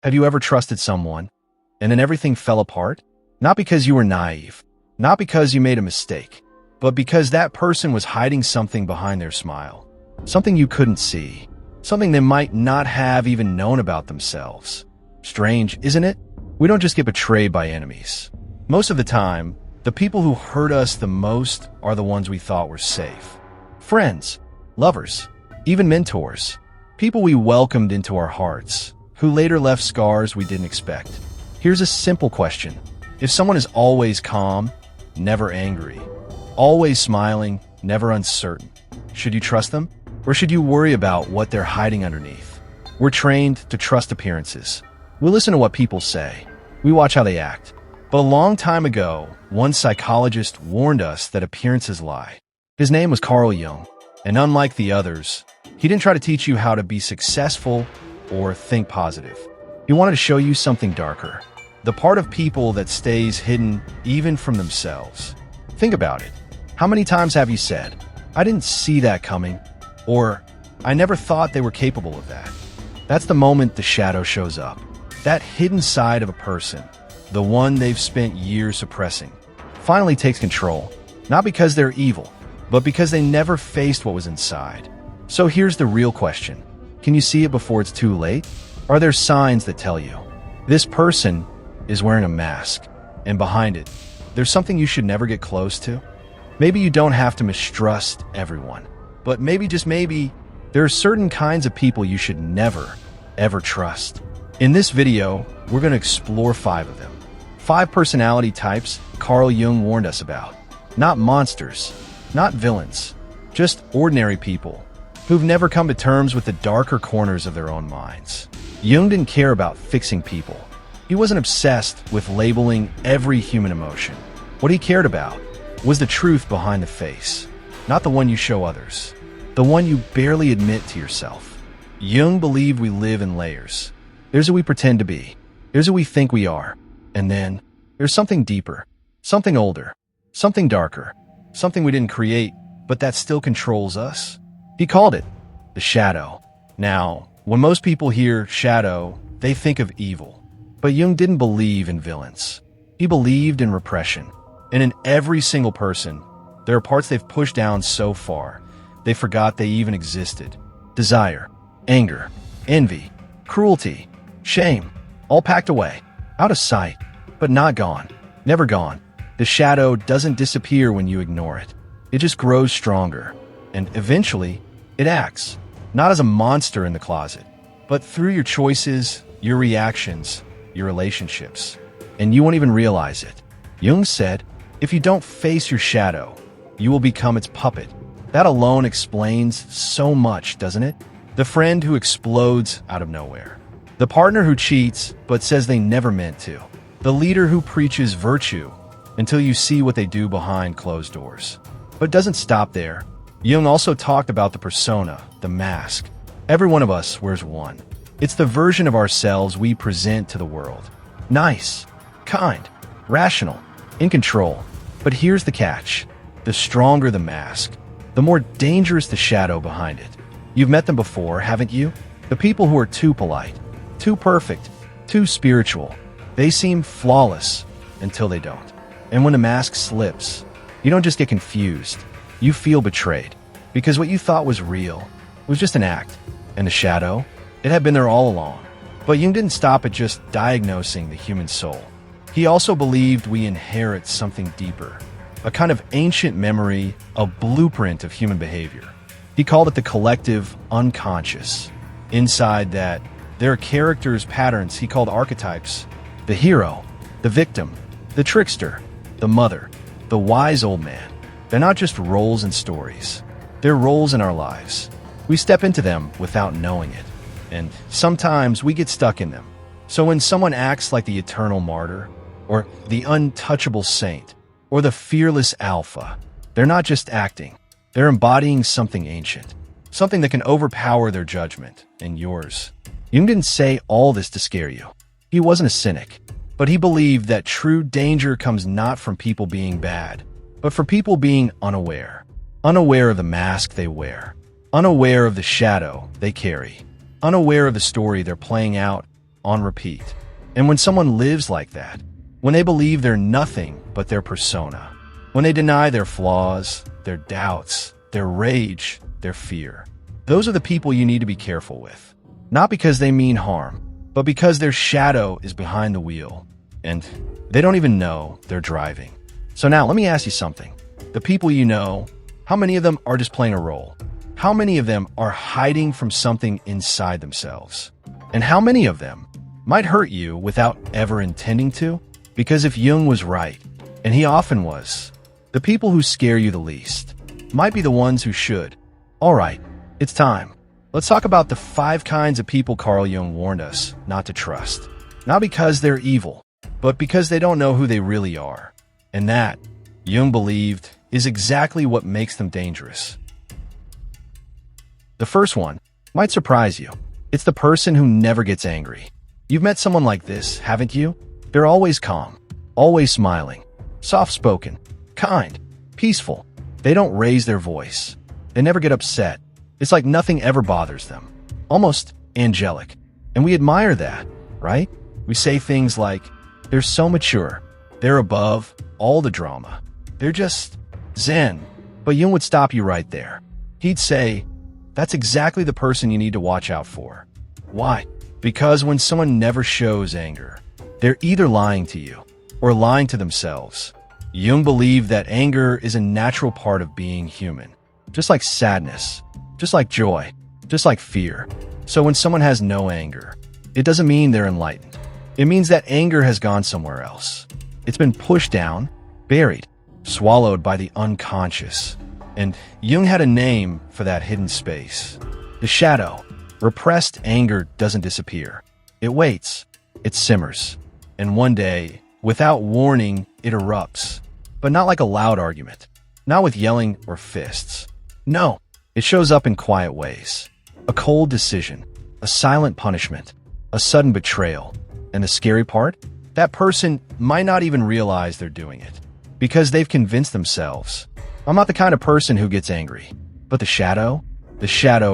Have you ever trusted someone, and then everything fell apart? Not because you were naive, not because you made a mistake, but because that person was hiding something behind their smile. Something you couldn't see. Something they might not have even known about themselves. Strange, isn't it? We don't just get betrayed by enemies. Most of the time, the people who hurt us the most are the ones we thought were safe. Friends, lovers, even mentors. People we welcomed into our hearts, who later left scars we didn't expect. Here's a simple question. If someone is always calm, never angry, always smiling, never uncertain, should you trust them? Or should you worry about what they're hiding underneath? We're trained to trust appearances. We listen to what people say. We watch how they act. But a long time ago, one psychologist warned us that appearances lie. His name was Carl Jung, and unlike the others, he didn't try to teach you how to be successful or think positive. He wanted to show you something darker, the part of people that stays hidden even from themselves. Think about it. How many times have you said, "I didn't see that coming," or "I never thought they were capable of that"? That's the moment the shadow shows up. That hidden side of a person, the one they've spent years suppressing, finally takes control, not because they're evil, but because they never faced what was inside. So here's the real question. Can you see it before it's too late? Are there signs that tell you, this person is wearing a mask, and behind it, there's something you should never get close to? Maybe you don't have to mistrust everyone, but maybe, just maybe, there are certain kinds of people you should never, ever trust. In this video, we're going to explore 5 of them. 5 personality types Carl Jung warned us about. Not monsters, not villains, just ordinary people who've never come to terms with the darker corners of their own minds. Jung didn't care about fixing people. He wasn't obsessed with labeling every human emotion. What he cared about was the truth behind the face, not the one you show others, the one you barely admit to yourself. Jung believed we live in layers. There's who we pretend to be, there's who we think we are, and then there's something deeper, something older, something darker, something we didn't create, but that still controls us. He called it the shadow. Now, when most people hear shadow, they think of evil. But Jung didn't believe in villains. He believed in repression. And in every single person, there are parts they've pushed down so far, they forgot they even existed. Desire, anger, envy, cruelty, shame, all packed away, out of sight, but not gone, never gone. The shadow doesn't disappear when you ignore it. It just grows stronger, and eventually, it acts, not as a monster in the closet, but through your choices, your reactions, your relationships. And you won't even realize it. Jung said, if you don't face your shadow, you will become its puppet. That alone explains so much, doesn't it? The friend who explodes out of nowhere. The partner who cheats but says they never meant to. The leader who preaches virtue until you see what they do behind closed doors. But it doesn't stop there. Jung also talked about the persona, the mask. Every one of us wears one. It's the version of ourselves we present to the world. Nice, kind, rational, in control. But here's the catch. The stronger the mask, the more dangerous the shadow behind it. You've met them before, haven't you? The people who are too polite, too perfect, too spiritual. They seem flawless until they don't. And when the mask slips, you don't just get confused. You feel betrayed. Because what you thought was real was just an act. And the shadow, it had been there all along. But Jung didn't stop at just diagnosing the human soul. He also believed we inherit something deeper. A kind of ancient memory, a blueprint of human behavior. He called it the collective unconscious. Inside that, there are characters, patterns he called archetypes. The hero, the victim, the trickster, the mother, the wise old man. They're not just roles in stories. They're roles in our lives. We step into them without knowing it. And sometimes we get stuck in them. So when someone acts like the eternal martyr, or the untouchable saint, or the fearless alpha, they're not just acting. They're embodying something ancient. Something that can overpower their judgment and yours. Jung didn't say all this to scare you. He wasn't a cynic. But he believed that true danger comes not from people being bad, but for people being unaware. Unaware of the mask they wear. Unaware of the shadow they carry. Unaware of the story they're playing out on repeat. And when someone lives like that, when they believe they're nothing but their persona, when they deny their flaws, their doubts, their rage, their fear, those are the people you need to be careful with. Not because they mean harm, but because their shadow is behind the wheel, and they don't even know they're driving. So now let me ask you something. The people you know, how many of them are just playing a role? How many of them are hiding from something inside themselves? And how many of them might hurt you without ever intending to? Because if Jung was right, and he often was, the people who scare you the least might be the ones who should. All right, it's time. Let's talk about the 5 kinds of people Carl Jung warned us not to trust. Not because they're evil, but because they don't know who they really are. And that, Jung believed, is exactly what makes them dangerous. The first one might surprise you. It's the person who never gets angry. You've met someone like this, haven't you? They're always calm, always smiling, soft-spoken, kind, peaceful. They don't raise their voice. They never get upset. It's like nothing ever bothers them. Almost angelic. And we admire that, right? We say things like, they're so mature. They're above all the drama. They're just zen. But Jung would stop you right there. He'd say, that's exactly the person you need to watch out for. Why? Because when someone never shows anger, they're either lying to you or lying to themselves. Jung believed that anger is a natural part of being human, just like sadness, just like joy, just like fear. So when someone has no anger, it doesn't mean they're enlightened. It means that anger has gone somewhere else. It's been pushed down, buried, swallowed by the unconscious. And Jung had a name for that hidden space. The shadow. Repressed anger doesn't disappear. It waits. It simmers. And one day, without warning, it erupts. But not like a loud argument. Not with yelling or fists. No, it shows up in quiet ways. A cold decision. A silent punishment. A sudden betrayal. And the scary part? That person might not even realize they're doing it. Because they've convinced themselves, I'm not the kind of person who gets angry. But the shadow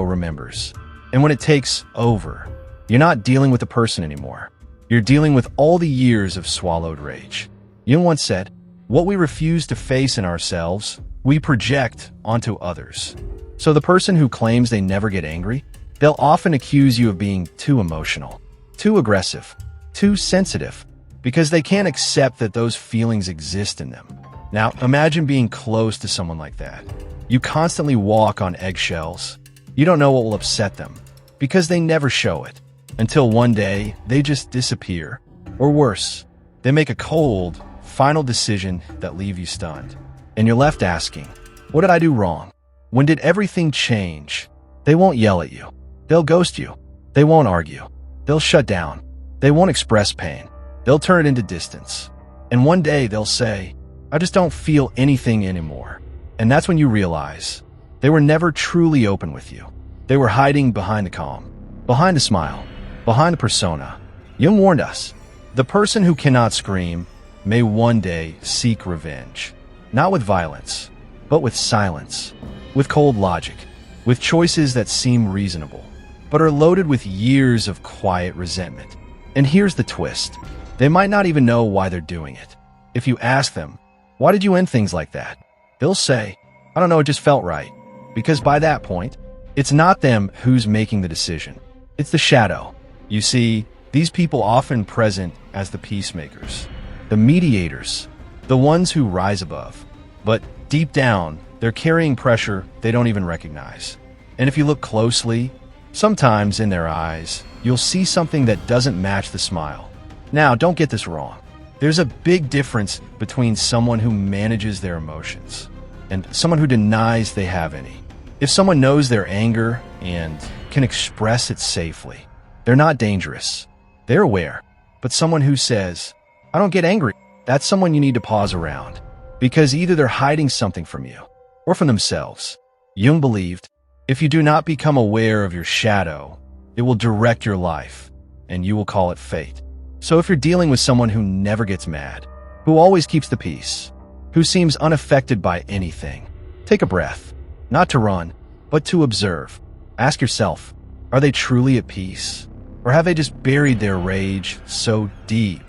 remembers. And when it takes over, you're not dealing with the person anymore. You're dealing with all the years of swallowed rage. Jung once said, what we refuse to face in ourselves, we project onto others. So the person who claims they never get angry, they'll often accuse you of being too emotional, too aggressive, too sensitive, because they can't accept that those feelings exist in them. Now, imagine being close to someone like that. You constantly walk on eggshells. You don't know what will upset them, because they never show it. Until one day, they just disappear. Or worse, they make a cold, final decision that leave you stunned. And you're left asking, what did I do wrong? When did everything change? They won't yell at you. They'll ghost you. They won't argue. They'll shut down. They won't express pain. They'll turn it into distance. And one day they'll say, I just don't feel anything anymore. And that's when you realize they were never truly open with you. They were hiding behind the calm, behind a smile, behind a persona. Jung warned us, the person who cannot scream may one day seek revenge. Not with violence, but with silence, with cold logic, with choices that seem reasonable, but are loaded with years of quiet resentment. And here's the twist. They might not even know why they're doing it. If you ask them, why did you end things like that? They'll say, I don't know, it just felt right. Because by that point, it's not them who's making the decision. It's the shadow. You see, these people often present as the peacemakers, the mediators, the ones who rise above. But deep down, they're carrying pressure they don't even recognize. And if you look closely, sometimes in their eyes, you'll see something that doesn't match the smile. Now, don't get this wrong. There's a big difference between someone who manages their emotions and someone who denies they have any. If someone knows their anger and can express it safely, they're not dangerous. They're aware. But someone who says, I don't get angry, that's someone you need to pause around. Because either they're hiding something from you or from themselves. Jung believed, if you do not become aware of your shadow, it will direct your life, and you will call it fate. So if you're dealing with someone who never gets mad, who always keeps the peace, who seems unaffected by anything, take a breath. Not to run, but to observe. Ask yourself, are they truly at peace? Or Or have they just buried their rage so deep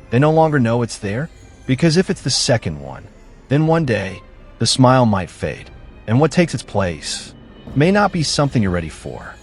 they no longer know it's there? Because if it's the second one, then one day the smile might fade, and what takes its place may not be something you're ready for.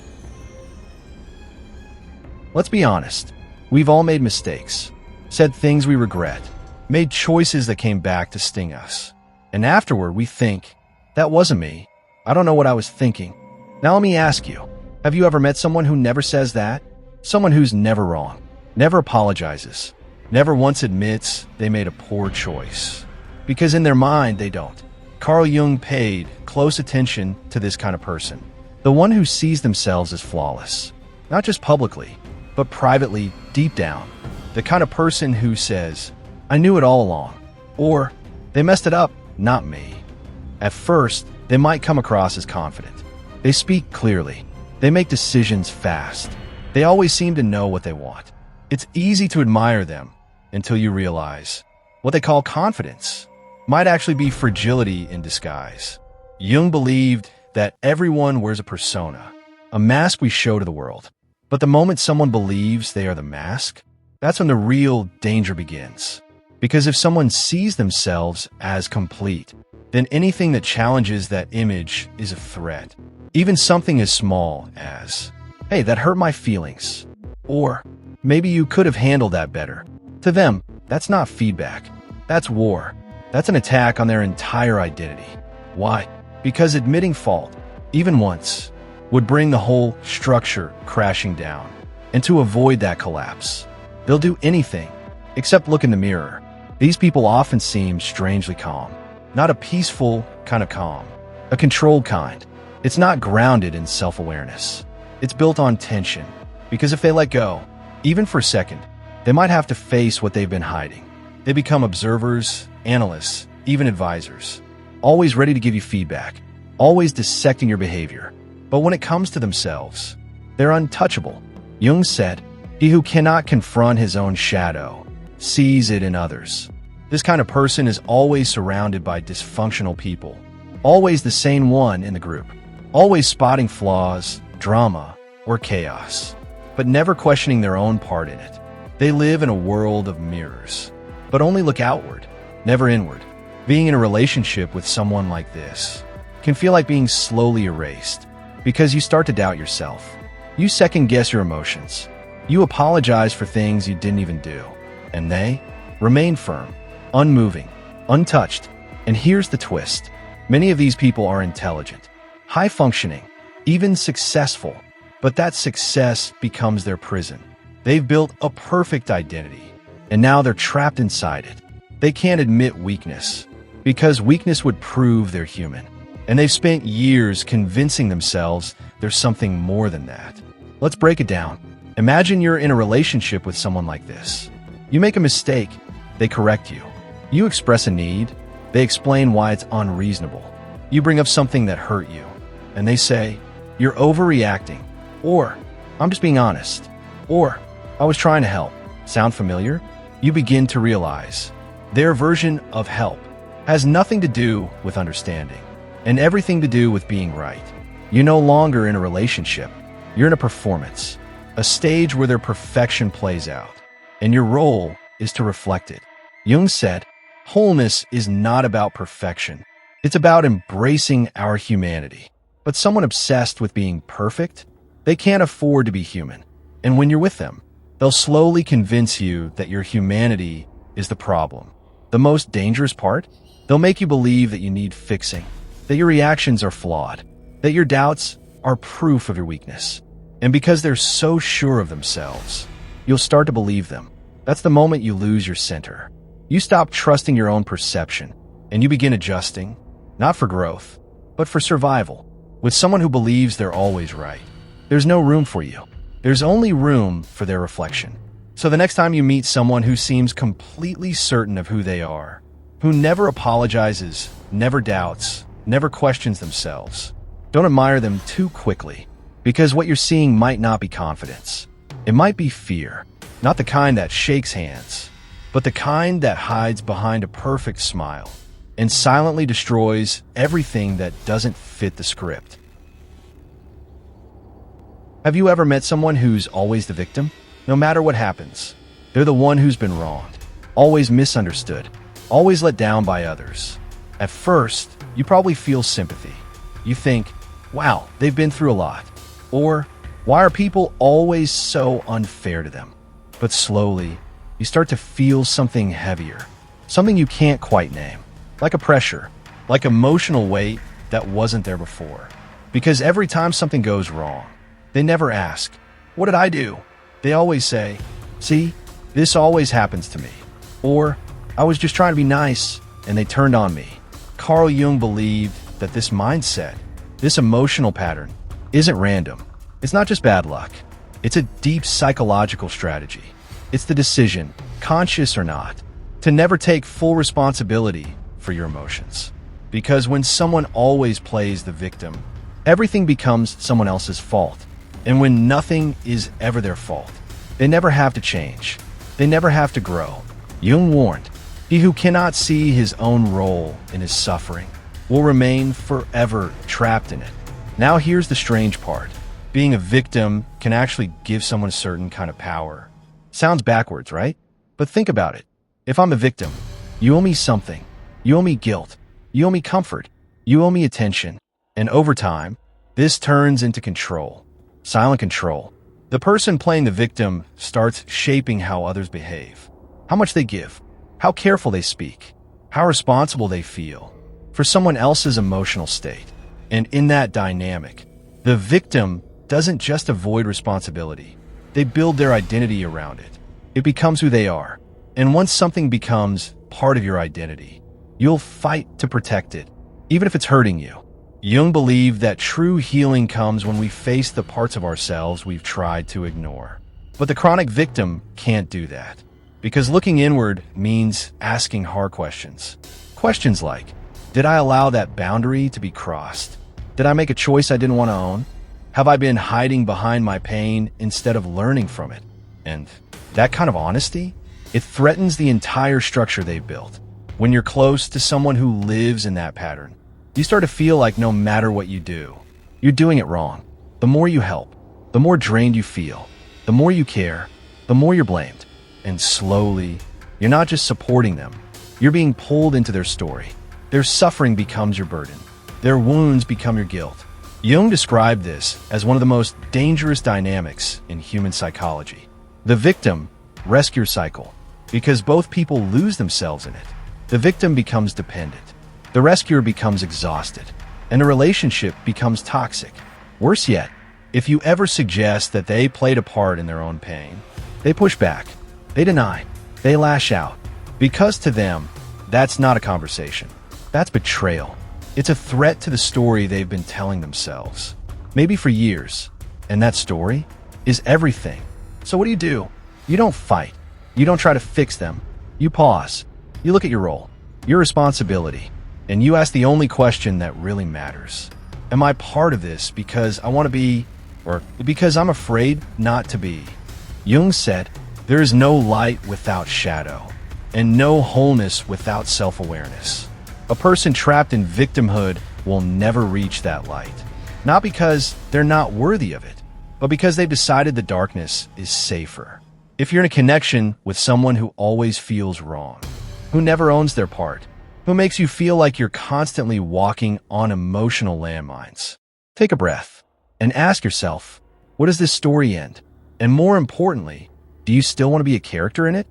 Let's be honest. We've all made mistakes, said things we regret, made choices that came back to sting us. And afterward, we think, that wasn't me. I don't know what I was thinking. Now let me ask you, have you ever met someone who never says that? Someone who's never wrong, never apologizes, never once admits they made a poor choice. Because in their mind, they don't. Carl Jung paid close attention to this kind of person. The one who sees themselves as flawless, not just publicly, but privately, deep down. The kind of person who says, I knew it all along. Or, they messed it up, not me. At first, they might come across as confident. They speak clearly. They make decisions fast. They always seem to know what they want. It's easy to admire them until you realize what they call confidence might actually be fragility in disguise. Jung believed that everyone wears a persona, a mask we show to the world. But the moment someone believes they are the mask, that's when the real danger begins. Because if someone sees themselves as complete, then anything that challenges that image is a threat. Even something as small as, hey, that hurt my feelings. Or, maybe you could have handled that better. To them, that's not feedback. That's war. That's an attack on their entire identity. Why? Because admitting fault, even once, would bring the whole structure crashing down. And to avoid that collapse, they'll do anything except look in the mirror. These people often seem strangely calm. Not a peaceful kind of calm, a controlled kind. It's not grounded in self-awareness. It's built on tension. Because if they let go, even for a second, they might have to face what they've been hiding. They become observers, analysts, even advisors, always ready to give you feedback, always dissecting your behavior. But when it comes to themselves, they're untouchable. Jung said, he who cannot confront his own shadow sees it in others. This kind of person is always surrounded by dysfunctional people, always the sane one in the group, always spotting flaws, drama, or chaos, but never questioning their own part in it. They live in a world of mirrors, but only look outward, never inward. Being in a relationship with someone like this can feel like being slowly erased, because you start to doubt yourself. You second-guess your emotions. You apologize for things you didn't even do. And they remain firm, unmoving, untouched. And here's the twist. Many of these people are intelligent, high-functioning, even successful. But that success becomes their prison. They've built a perfect identity, and now they're trapped inside it. They can't admit weakness, because weakness would prove they're human. And they've spent years convincing themselves there's something more than that. Let's break it down. Imagine you're in a relationship with someone like this. You make a mistake, they correct you. You express a need, they explain why it's unreasonable. You bring up something that hurt you, and they say, you're overreacting, or I'm just being honest, or I was trying to help. Sound familiar? You begin to realize their version of help has nothing to do with understanding, and everything to do with being right. You're no longer in a relationship. You're in a performance, a stage where their perfection plays out, and your role is to reflect it. Jung said, wholeness is not about perfection. It's about embracing our humanity. But someone obsessed with being perfect, they can't afford to be human. And when you're with them, they'll slowly convince you that your humanity is the problem. The most dangerous part? They'll make you believe that you need fixing, that your reactions are flawed, that your doubts are proof of your weakness. And because they're so sure of themselves, you'll start to believe them. That's the moment you lose your center. You stop trusting your own perception, and you begin adjusting, not for growth, but for survival. With someone who believes they're always right, there's no room for you. There's only room for their reflection. So the next time you meet someone who seems completely certain of who they are, who never apologizes, never doubts, never questions themselves, don't admire them too quickly, because what you're seeing might not be confidence. It might be fear, not the kind that shakes hands, but the kind that hides behind a perfect smile and silently destroys everything that doesn't fit the script. Have you ever met someone who's always the victim? No matter what happens, they're the one who's been wronged, always misunderstood, always let down by others. At first, you probably feel sympathy. You think, wow, they've been through a lot. Or, why are people always so unfair to them? But slowly, you start to feel something heavier, something you can't quite name, like a pressure, like emotional weight that wasn't there before. Because every time something goes wrong, they never ask, what did I do? They always say, see, this always happens to me. Or, I was just trying to be nice, and they turned on me. Carl Jung believed that this mindset, this emotional pattern, isn't random. It's not just bad luck. It's a deep psychological strategy. It's the decision, conscious or not, to never take full responsibility for your emotions. Because when someone always plays the victim, everything becomes someone else's fault. And when nothing is ever their fault, they never have to change. They never have to grow. Jung warned, he who cannot see his own role in his suffering will remain forever trapped in it. Now here's the strange part. Being a victim can actually give someone a certain kind of power. Sounds backwards, right? But think about it. If I'm a victim, you owe me something. You owe me guilt. You owe me comfort. You owe me attention. And over time, this turns into control. Silent control. The person playing the victim starts shaping how others behave, how much they give, how careful they speak, how responsible they feel for someone else's emotional state. And in that dynamic, the victim doesn't just avoid responsibility. They build their identity around it. It becomes who they are. And once something becomes part of your identity, you'll fight to protect it, even if it's hurting you. Jung believed that true healing comes when we face the parts of ourselves we've tried to ignore. But the chronic victim can't do that, because looking inward means asking hard questions. Questions like, did I allow that boundary to be crossed? Did I make a choice I didn't want to own? Have I been hiding behind my pain instead of learning from it? And that kind of honesty, it threatens the entire structure they've built. When you're close to someone who lives in that pattern, you start to feel like no matter what you do, you're doing it wrong. The more you help, the more drained you feel. The more you care, the more you're blamed. And slowly, you're not just supporting them, you're being pulled into their story. Their suffering becomes your burden. Their wounds become your guilt. Jung described this as one of the most dangerous dynamics in human psychology. The victim-rescuer cycle, because both people lose themselves in it. The victim becomes dependent. The rescuer becomes exhausted, and the relationship becomes toxic. Worse yet, if you ever suggest that they played a part in their own pain, they push back, they deny, they lash out, because to them, that's not a conversation. That's betrayal. It's a threat to the story they've been telling themselves, maybe for years. And that story is everything. So what do? You don't fight. You don't try to fix them. You pause. You look at your role, your responsibility, and you ask the only question that really matters. Am I part of this because I want to be, or because I'm afraid not to be? Jung said, there is no light without shadow, and no wholeness without self-awareness. A person trapped in victimhood will never reach that light. Not because they're not worthy of it, but because they've decided the darkness is safer. If you're in a connection with someone who always feels wrong, who never owns their part, who makes you feel like you're constantly walking on emotional landmines, take a breath and ask yourself, what does this story end? And more importantly, do you still want to be a character in it?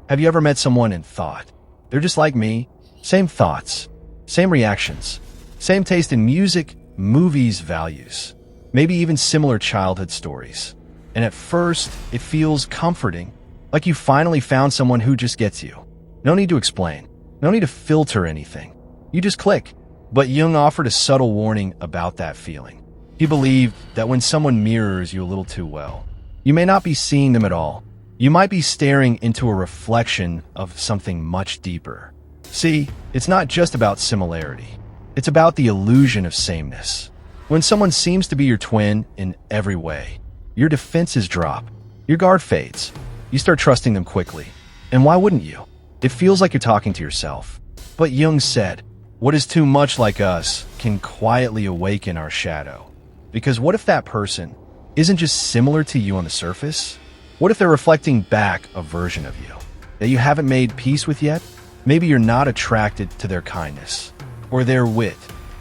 Have you ever met someone and thought, they're just like me, same thoughts, same reactions, same taste in music, movies, values, maybe even similar childhood stories. And at first, it feels comforting, like you finally found someone who just gets you. No need to explain, no need to filter anything. You just click. But Jung offered a subtle warning about that feeling. He believed that when someone mirrors you a little too well, you may not be seeing them at all. You might be staring into a reflection of something much deeper. See, it's not just about similarity. It's about the illusion of sameness. When someone seems to be your twin in every way, your defenses drop, your guard fades. You start trusting them quickly. And why wouldn't you? It feels like you're talking to yourself. But Jung said, what is too much like us can quietly awaken our shadow. Because what if that person isn't just similar to you on the surface? What if they're reflecting back a version of you that you haven't made peace with yet? Maybe you're not attracted to their kindness, or their wit,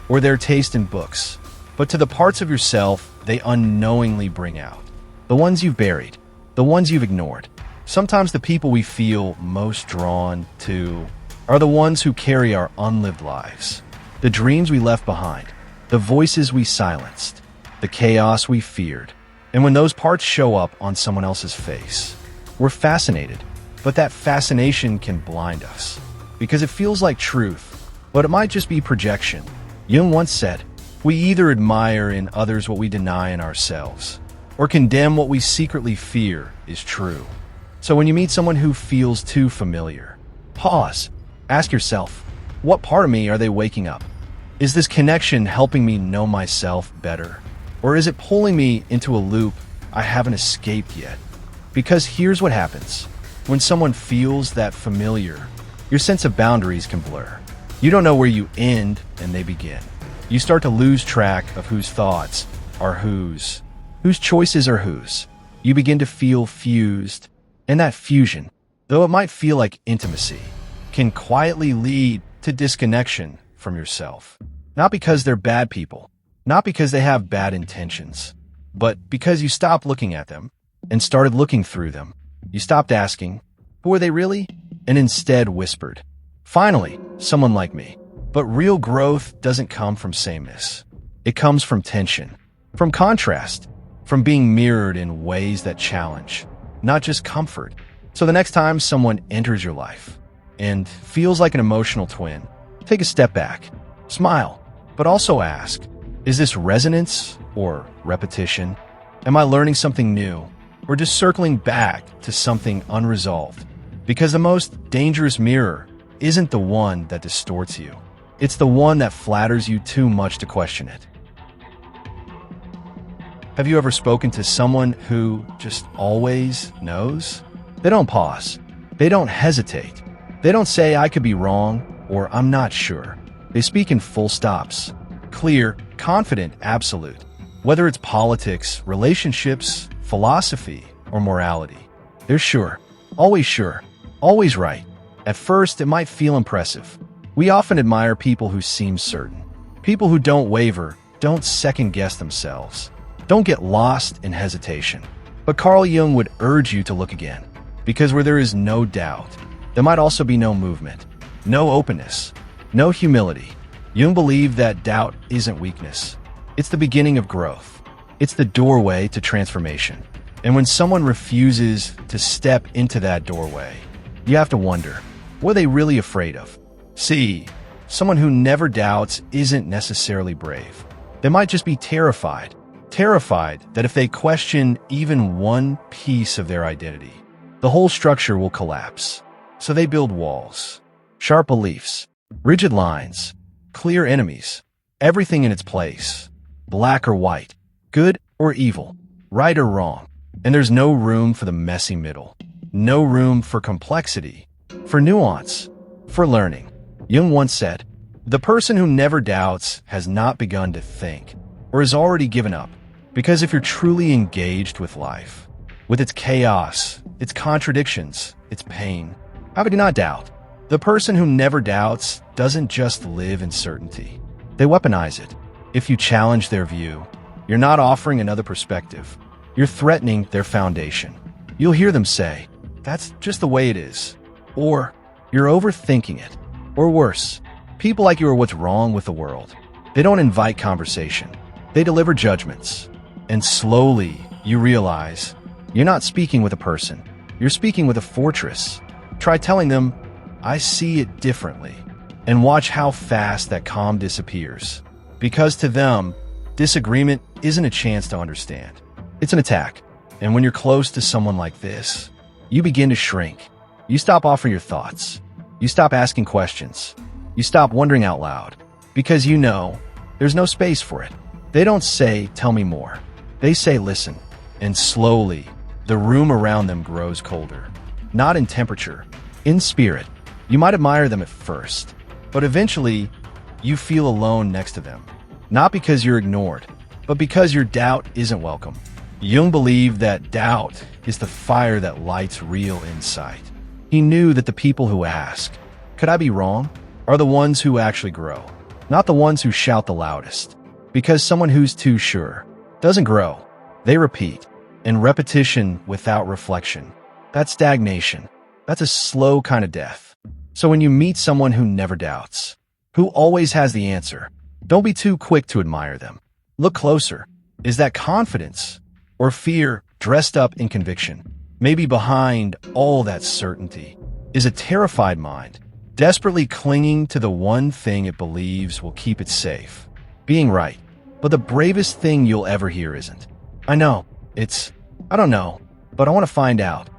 or their taste in books, but to the parts of yourself they unknowingly bring out. The ones you've buried, the ones you've ignored. Sometimes the people we feel most drawn to are the ones who carry our unlived lives, the dreams we left behind, the voices we silenced, the chaos we feared. And when those parts show up on someone else's face, we're fascinated, but that fascination can blind us because it feels like truth, but it might just be projection. Jung once said, "We either admire in others what we deny in ourselves, or condemn what we secretly fear is true." So when you meet someone who feels too familiar, pause. Ask yourself, what part of me are they waking up? Is this connection helping me know myself better? Or is it pulling me into a loop I haven't escaped yet? Because here's what happens. When someone feels that familiar, your sense of boundaries can blur. You don't know where you end and they begin. You start to lose track of whose thoughts are whose choices are whose. You begin to feel fused, and that fusion, though it might feel like intimacy, can quietly lead to disconnection from yourself. Not because they're bad people, not because they have bad intentions, but because you stopped looking at them and started looking through them. You stopped asking, who are they really? And instead whispered, finally, someone like me. But real growth doesn't come from sameness. It comes from tension, from contrast, from being mirrored in ways that challenge, not just comfort. So the next time someone enters your life and feels like an emotional twin, take a step back, smile, but also ask, is this resonance or repetition? Am I learning something new or just circling back to something unresolved? Because the most dangerous mirror isn't the one that distorts you. It's the one that flatters you too much to question it. Have you ever spoken to someone who just always knows? They don't pause. They don't hesitate. They don't say, I could be wrong, or I'm not sure. They speak in full stops. Clear, confident, absolute. Whether it's politics, relationships, philosophy, or morality. They're sure, always right. At first, it might feel impressive. We often admire people who seem certain. People who don't waver, don't second-guess themselves, don't get lost in hesitation. But Carl Jung would urge you to look again, because where there is no doubt, there might also be no movement, no openness, no humility. Jung believed that doubt isn't weakness. It's the beginning of growth. It's the doorway to transformation. And when someone refuses to step into that doorway, you have to wonder, what are they really afraid of? See, someone who never doubts isn't necessarily brave. They might just be terrified that if they question even one piece of their identity, the whole structure will collapse. So they build walls, sharp beliefs, rigid lines, clear enemies, everything in its place, black or white, good or evil, right or wrong. And there's no room for the messy middle, no room for complexity, for nuance, for learning. Jung once said, the person who never doubts has not begun to think, or has already given up. Because if you're truly engaged with life, with its chaos, its contradictions, its pain, how could you not doubt? The person who never doubts doesn't just live in certainty. They weaponize it. If you challenge their view, you're not offering another perspective. You're threatening their foundation. You'll hear them say, that's just the way it is. Or, you're overthinking it. Or worse, people like you are what's wrong with the world. They don't invite conversation. They deliver judgments. And slowly, you realize you're not speaking with a person. You're speaking with a fortress. Try telling them, I see it differently. And watch how fast that calm disappears. Because to them, disagreement isn't a chance to understand. It's an attack. And when you're close to someone like this, you begin to shrink. You stop offering your thoughts. You stop asking questions. You stop wondering out loud. Because you know, there's no space for it. They don't say, tell me more. They say, listen. And slowly, the room around them grows colder. Not in temperature, in spirit. You might admire them at first, but eventually, you feel alone next to them. Not because you're ignored, but because your doubt isn't welcome. Jung believed that doubt is the fire that lights real insight. He knew that the people who ask, "Could I be wrong?" are the ones who actually grow, not the ones who shout the loudest. Because someone who's too sure doesn't grow. They repeat. And repetition without reflection, that's stagnation. That's a slow kind of death. So when you meet someone who never doubts, who always has the answer, don't be too quick to admire them. Look closer. Is that confidence or fear dressed up in conviction? Maybe behind all that certainty is a terrified mind, desperately clinging to the one thing it believes will keep it safe, being right. But the bravest thing you'll ever hear isn't, "I know, I don't know, but I want to find out."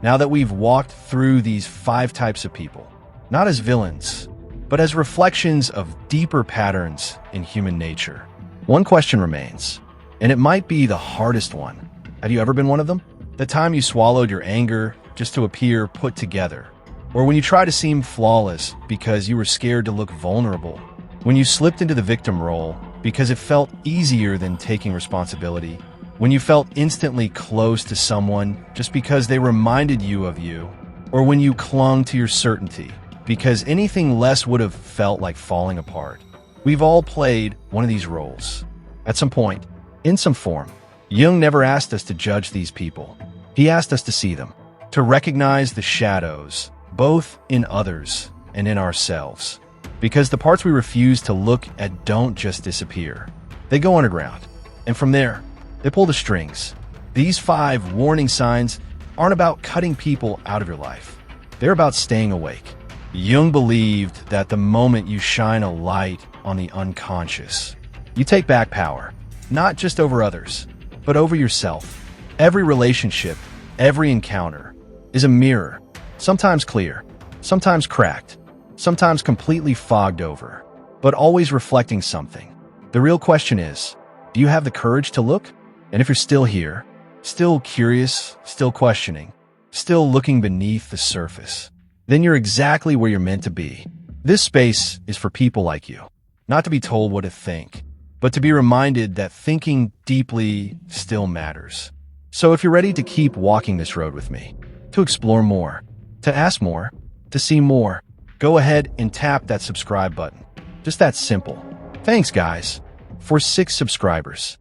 Now that we've walked through these 5 types of people, not as villains, but as reflections of deeper patterns in human nature, one question remains, and it might be the hardest one. Have you ever been one of them? The time you swallowed your anger just to appear put together, or when you try to seem flawless because you were scared to look vulnerable, when you slipped into the victim role because it felt easier than taking responsibility, when you felt instantly close to someone just because they reminded you of you, or when you clung to your certainty because anything less would have felt like falling apart. We've all played one of these roles at some point, in some form. Jung never asked us to judge these people. He asked us to see them, to recognize the shadows, both in others and in ourselves. Because the parts we refuse to look at don't just disappear. They go underground. And from there, they pull the strings. These 5 warning signs aren't about cutting people out of your life. They're about staying awake. Jung believed that the moment you shine a light on the unconscious, you take back power, not just over others, but over yourself. Every relationship, every encounter is a mirror, sometimes clear, sometimes cracked, sometimes completely fogged over, but always reflecting something. The real question is, do you have the courage to look? And if you're still here, still curious, still questioning, still looking beneath the surface, then you're exactly where you're meant to be. This space is for people like you, not to be told what to think, but to be reminded that thinking deeply still matters. So if you're ready to keep walking this road with me, to explore more, to ask more, to see more, go ahead and tap that subscribe button. Just that simple. Thanks, guys, for 6 subscribers.